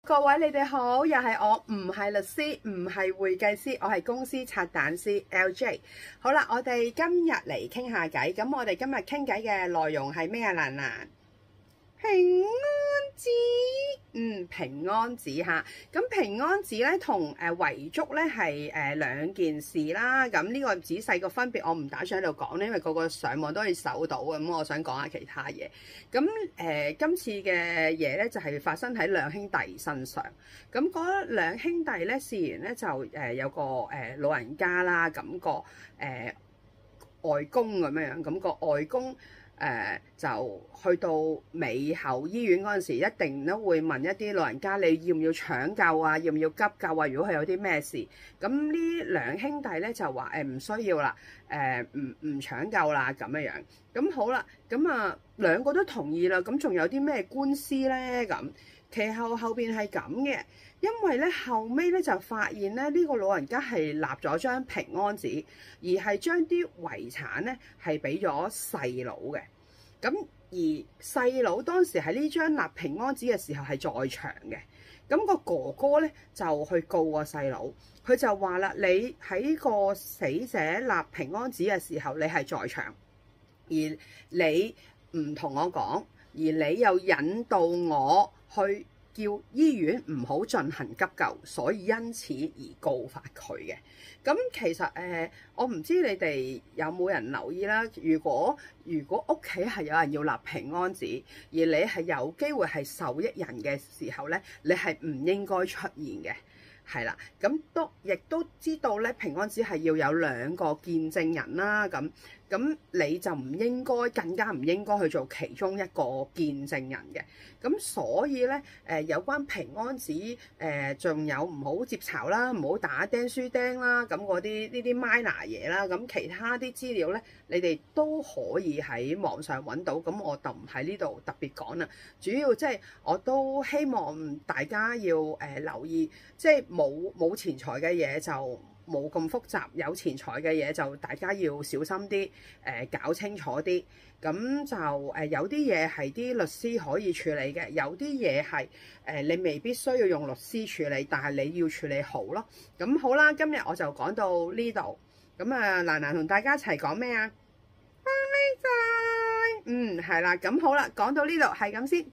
各位你哋好，又係我，唔係律師，唔係會計師，我係公司拆彈師 LJ。好啦，我哋今日嚟傾下偈。咁我哋今日傾偈嘅內容係咩啊？蘭蘭，平安紙，平安紙嚇。咁平安紙咧同遺囑咧係兩件事啦。咁呢個仔細個分別我唔打算喺度講咧，因為個個上網都可以搜到嘅。咁我想講下其他嘢。咁今次嘅嘢咧就係發生喺兩兄弟身上。咁嗰兩兄弟咧，事緣咧就有個老人家啦，咁個外公咁樣樣，咁個外公。就去到尾後醫院嗰陣時，一定都會問一啲老人家，你要唔要搶救啊？要唔要急救啊？如果佢有啲咩事，咁呢兩兄弟咧就話唔需要啦，唔搶救啦咁樣樣。咁好啦，咁兩個都同意啦。咁仲有啲咩官司咧？咁其後邊係咁嘅，因為咧後尾咧就發現咧呢個老人家係立咗張平安紙，而係將啲遺產咧係俾咗細佬嘅。咁而細佬當時喺呢張立平安紙嘅時候係在場嘅。咁個哥哥咧就去告個細佬，佢就話啦：你喺個死者立平安紙嘅時候，你係在場，而你唔同我講，而你又引導我去叫醫院唔好進行急救，所以因此而告發佢嘅。咁其實我唔知你哋有冇人留意啦。如果屋企係有人要立平安紙，而你係有機會係受益人嘅時候咧，你係唔應該出現嘅。係啦，咁亦都知道咧，平安紙係要有兩個見證人啦。咁你就唔應該，更加唔應該去做其中一個見證人嘅。咁所以咧，有關平安紙仲有唔好接巢啦，唔好打釘書釘啦，咁嗰啲呢啲 minor 嘢啦，咁其他啲資料咧，你哋都可以喺網上揾到。咁我就唔喺呢度特別講啦。主要即係我都希望大家要留意，即係冇錢財嘅嘢就冇咁複雜，有錢財嘅嘢就大家要小心啲，搞清楚啲。咁就有啲嘢係啲律師可以處理嘅，有啲嘢係你未必需要用律師處理，但係你要處理好咯。咁好啦，今日我就講到呢度。咁蘭蘭同大家一齊講咩啊？幫呢仔，係啦。咁好啦，講到呢度係咁先。